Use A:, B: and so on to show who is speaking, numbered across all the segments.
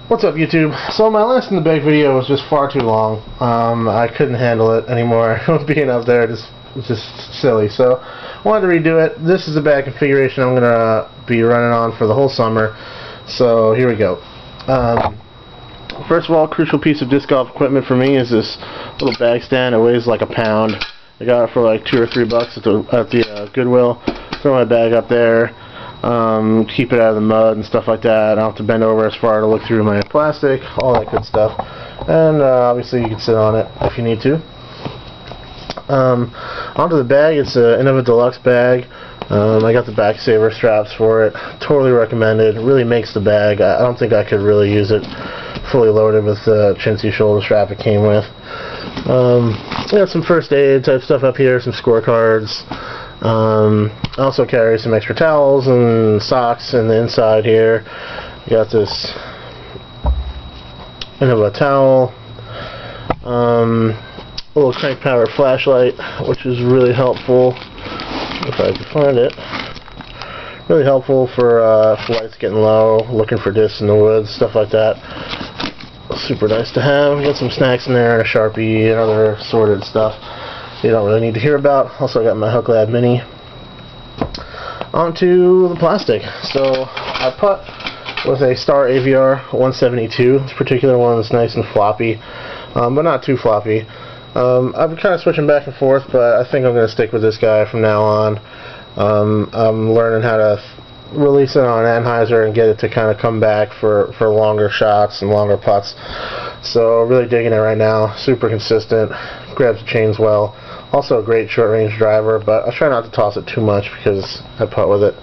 A: What's up, YouTube? So my last in the bag video was just far too long. I couldn't handle it anymore. Being up there was just silly. So I wanted to redo it. This is the bag configuration I'm gonna be running on for the whole summer. So here we go. First of all, crucial piece of disc golf equipment for me is this little bag stand. It weighs like a pound. I got it for like $2 or $3 at the Goodwill. Throw my bag up there. Keep it out of the mud and stuff like that. I don't have to bend over as far to look through my plastic, all that good stuff. And obviously you can sit on it if you need to. Onto the bag, it's an Innova Deluxe bag. I got the back saver straps for it. Totally recommended. It really makes the bag. I don't think I could really use it fully loaded with the chintzy shoulder strap it came with. I got some first aid type stuff up here, some scorecards. I also carry some extra towels and socks in the inside here. Got this Innova towel, a little crank powered flashlight, which is really helpful if I can find it. Really helpful for lights getting low, looking for discs in the woods, stuff like that. Super nice to have. Got some snacks in there, a Sharpie, and other assorted stuff you don't really need to hear about. Also got my Hook Lab Mini. Onto the plastic. So I putt with a Star AVR 172. This particular one is nice and floppy, but not too floppy. I've been kind of switching back and forth, but I think I'm going to stick with this guy from now on. I'm learning how to release it on an anhyzer and get it to kind of come back for longer shots and longer putts. So really digging it right now. Super consistent. Grabs the chains well. Also a great short range driver, but I try not to toss it too much because I putt with it.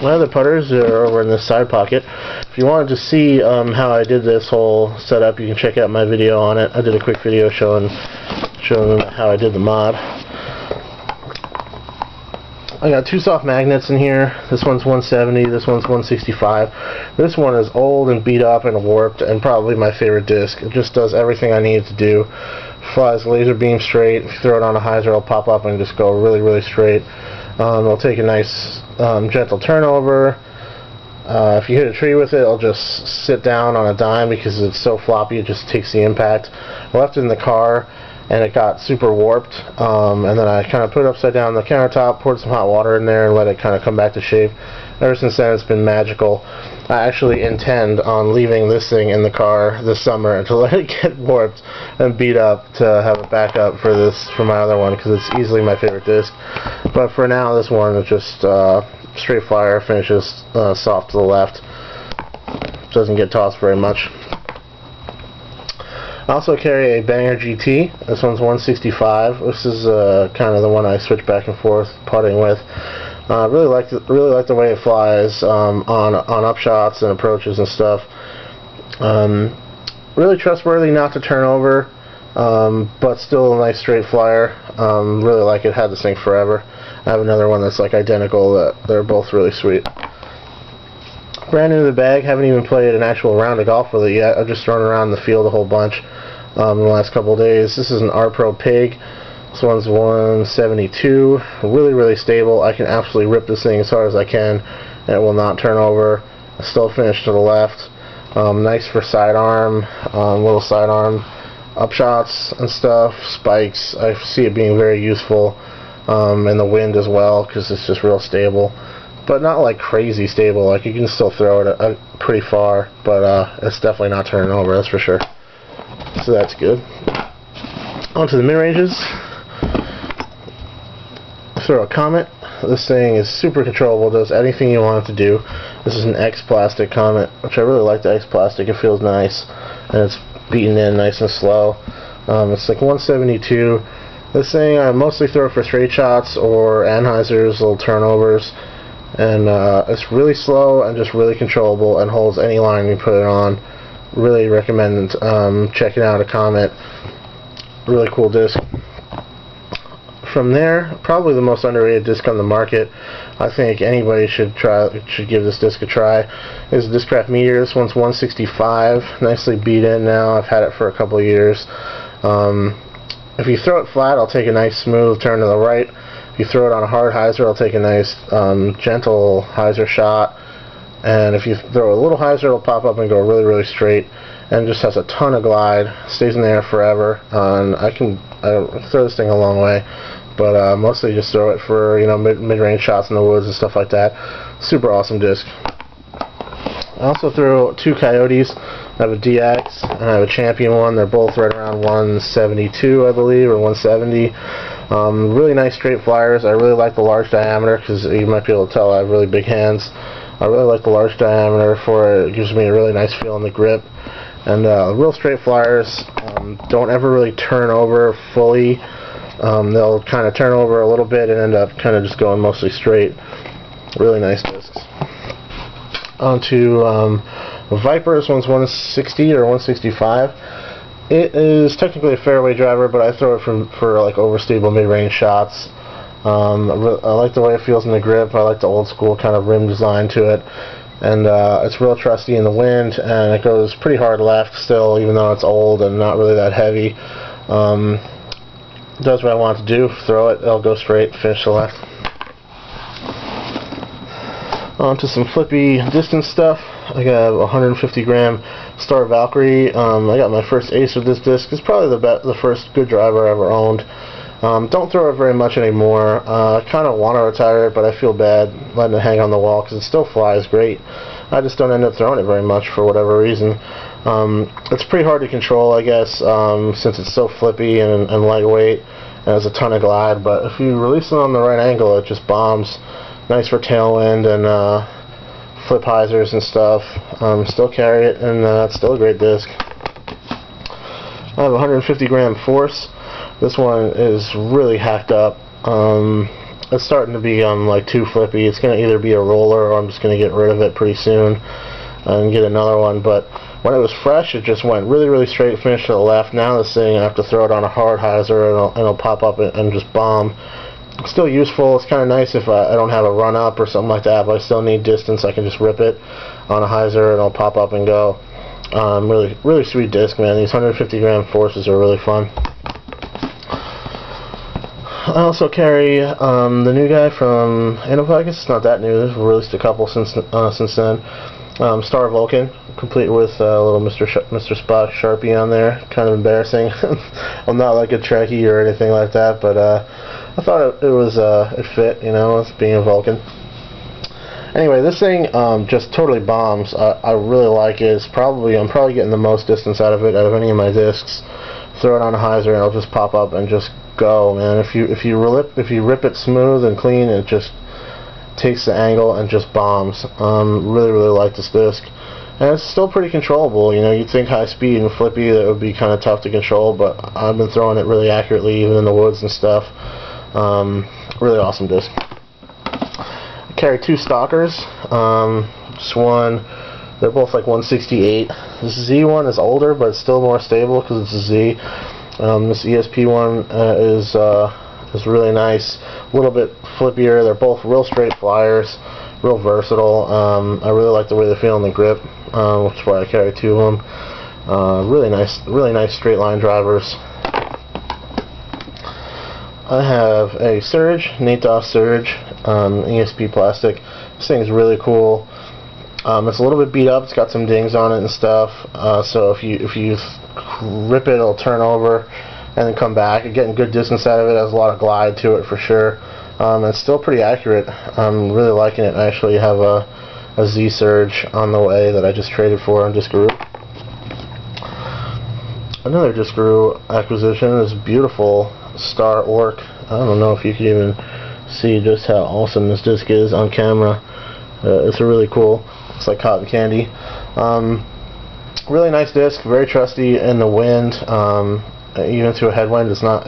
A: My other putters are over in this side pocket. If you wanted to see how I did this whole setup, you can check out my video on it. I did a quick video showing how I did the mod. I got two soft magnets in here. This one's 170, this one's 165. This one is old and beat up and warped and probably my favorite disc. It just does everything I need to do. Flies laser beam straight. If you throw it on a hyzer, it'll pop up and just go really, really straight. It'll take a nice gentle turnover. If you hit a tree with it, it'll just sit down on a dime because it's so floppy, it just takes the impact. I left it in the car and it got super warped, and then I kind of put it upside down on the countertop, poured some hot water in there and let it kind of come back to shape. Ever since then it's been magical. I actually intend on leaving this thing in the car this summer and to let it get warped and beat up to have a backup for my other one, because it's easily my favorite disc. But for now, this one is just straight flyer, finishes soft to the left. Doesn't get tossed very much. I also carry a Banger GT. This one's 165. This is kind of the one I switch back and forth putting with. Really like the way it flies on upshots and approaches and stuff. Really trustworthy, not to turn over, but still a nice straight flyer. Really like it. Had this thing forever. I have another one that's like identical. They're both really sweet. Brand new to the bag. Haven't even played an actual round of golf with it yet. I've just thrown around the field a whole bunch in the last couple of days. This is an R Pro Pig. This one's 172. Really, really stable. I can absolutely rip this thing as hard as I can, and it will not turn over. I still finish to the left. Nice for sidearm, little sidearm upshots and stuff, spikes. I see it being very useful in the wind as well, because it's just real stable. But not like crazy stable. Like you can still throw it pretty far, but it's definitely not turning over, that's for sure. So that's good. Onto the mid-ranges. Throw a Comet. This thing is super controllable, does anything you want it to do. This is an X plastic Comet, which I really like the X plastic. It feels nice, and it's beaten in nice and slow. It's like 172. This thing I mostly throw for straight shots or anhyzers, little turnovers, and it's really slow and just really controllable and holds any line you put it on. Really recommend checking out a Comet. Really cool disc. From there, probably the most underrated disc on the market. I think anybody should give this disc a try. Is the Discraft Meteor. This one's 165, nicely beat in now. I've had it for a couple of years. If you throw it flat, I'll take a nice smooth turn to the right. If you throw it on a hard hyzer, I'll take a nice gentle hyzer shot. and if you throw a little hyzer, it'll pop up and go really, really straight, and just has a ton of glide, stays in the air forever. And I throw this thing a long way, but mostly just throw it for, you know, mid-range shots in the woods and stuff like that. Super awesome disc. I also throw two Coyotes. I have a DX and I have a Champion one. They're both right around 172, I believe, or 170. Really nice straight flyers. I really like the large diameter because you might be able to tell I have really big hands. I really like the large diameter for it. It gives me a really nice feel in the grip. And real straight flyers don't ever really turn over fully. They'll kind of turn over a little bit and end up kind of just going mostly straight. Really nice discs. Onto Viper. This one's 160 or 165. It is technically a fairway driver, but I throw it for like overstable mid-range shots. I like the way it feels in the grip. I like the old school kind of rim design to it, and it's real trusty in the wind, and it goes pretty hard left still, even though it's old and not really that heavy. Does what I want it to do. Throw it, it'll go straight, finish the left. Onto some flippy distance stuff. I got a 150 gram Star Valkyrie. I got my first ace with this disc. It's probably the first good driver I ever owned. Don't throw it very much anymore. I kind of want to retire it, but I feel bad letting it hang on the wall because it still flies great. I just don't end up throwing it very much for whatever reason. It's pretty hard to control, I guess, since it's so flippy and lightweight and has a ton of glide. But if you release it on the right angle, it just bombs. Nice for tailwind and flip hyzers and stuff. Still carry it, and it's still a great disc. I have a 150 gram Force. This one is really hacked up. It's starting to be like too flippy. It's going to either be a roller or I'm just going to get rid of it pretty soon and get another one. But when it was fresh, it just went really, really straight, finished to the left. Now this thing, I have to throw it on a hard hyzer and it'll pop up and just bomb. Still useful. It's kind of nice if I don't have a run up or something like that, but I still need distance. I can just rip it on a hyzer and it'll pop up and go. Really, really sweet disc, man. These 150 gram Forces are really fun. I also carry the new guy from Innova. I guess it's not that new. They've released a couple since then. Star Vulcan, complete with a little Mr. Spock Sharpie on there. Kind of embarrassing. I'm not like a Trekkie or anything like that, but I thought it fit, you know, as being a Vulcan. Anyway, this thing just totally bombs. I really like it. I'm probably getting the most distance out of it out of any of my discs. Throw it on a hyzer and it'll just pop up and just go, man. If you rip it smooth and clean, it just takes the angle and just bombs. Really, really like this disc. And it's still pretty controllable. You know, you'd think high speed and flippy that would be kind of tough to control, but I've been throwing it really accurately even in the woods and stuff. Really awesome disc. I carry two Stalkers. Just one. They're both like 168. This Z one is older, but it's still more stable because it's a Z. This ESP one is really nice. A little bit flippier. They're both real straight flyers, real versatile. I really like the way they feel in the grip, which is why I carry two of them. Really nice straight line drivers. I have a Surge, Nate Doff Surge, ESP plastic. This thing is really cool. It's a little bit beat up. It's got some dings on it and stuff. So if you rip it, it'll turn over and then come back. You're getting good distance out of it. It has a lot of glide to it for sure. It's still pretty accurate. I'm really liking it. I actually have a Z Surge on the way that I just traded for on Discraft. Another Discraft acquisition is beautiful Star Orc. I don't know if you can even see just how awesome this disc is on camera. It's really cool. It's like cotton candy. Really nice disc, very trusty in the wind. Even through a headwind, it's not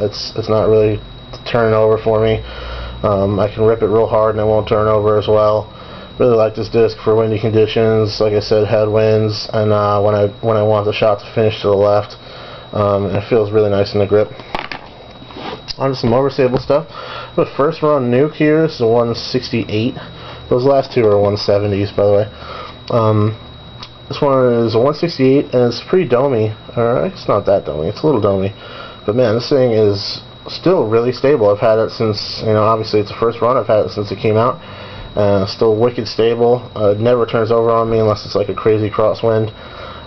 A: really turning over for me. I can rip it real hard and it won't turn over as well. Really like this disc for windy conditions. Like I said, headwinds, and when I want the shot to finish to the left, and it feels really nice in the grip. On to some overstable stuff. The first run nuke here. This is a 168. Those last two are 170s, by the way. This one is a 168, and it's pretty domey. Or it's not that domey. It's a little domey. But man, this thing is still really stable. I've had it since, you know, obviously it's the first run. I've had it since it came out, Still wicked stable. It never turns over on me unless it's like a crazy crosswind.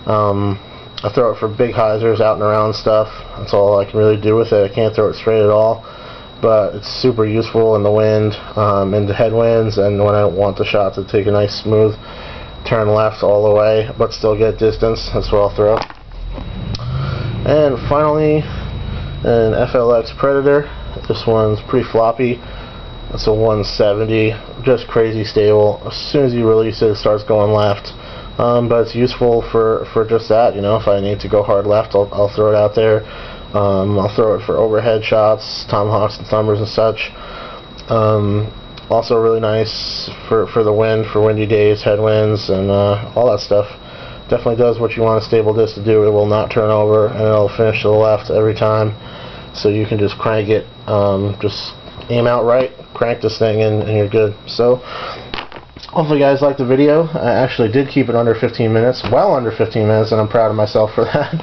A: I throw it for big hyzers out and around stuff. That's all I can really do with it. I can't throw it straight at all, but it's super useful in the wind, into headwinds, and when I want the shot to take a nice smooth turn left all the way but still get distance. That's what I'll throw. And finally, an FLX Predator. This one's pretty floppy. It's a 170, just crazy stable. As soon as you release it, it starts going left. But it's useful for just that. You know, if I need to go hard left, I'll throw it out there. I'll throw it for overhead shots, tomahawks and thumbers and such. Also really nice for the wind, for windy days, headwinds, and all that stuff. Definitely does what you want a stable disc to do. It will not turn over, and it'll finish to the left every time. So you can just crank it, just aim out right, crank this thing, and you're good. So hopefully you guys liked the video. I actually did keep it under 15 minutes, well under 15 minutes, and I'm proud of myself for that.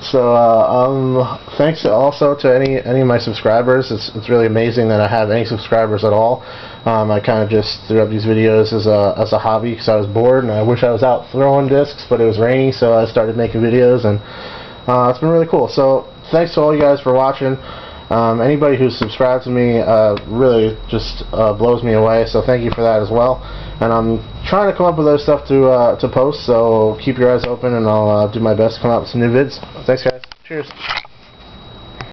A: So thanks also to any of my subscribers. It's really amazing that I have any subscribers at all. I kind of just threw up these videos as a hobby because I was bored, and I wish I was out throwing discs, but it was rainy, so I started making videos, and it's been really cool. So thanks to all you guys for watching. Anybody who's subscribed to me really just blows me away, so thank you for that as well. And I'm trying to come up with other stuff to post, so keep your eyes open, and I'll do my best to come out with some new vids. Thanks, guys. Cheers.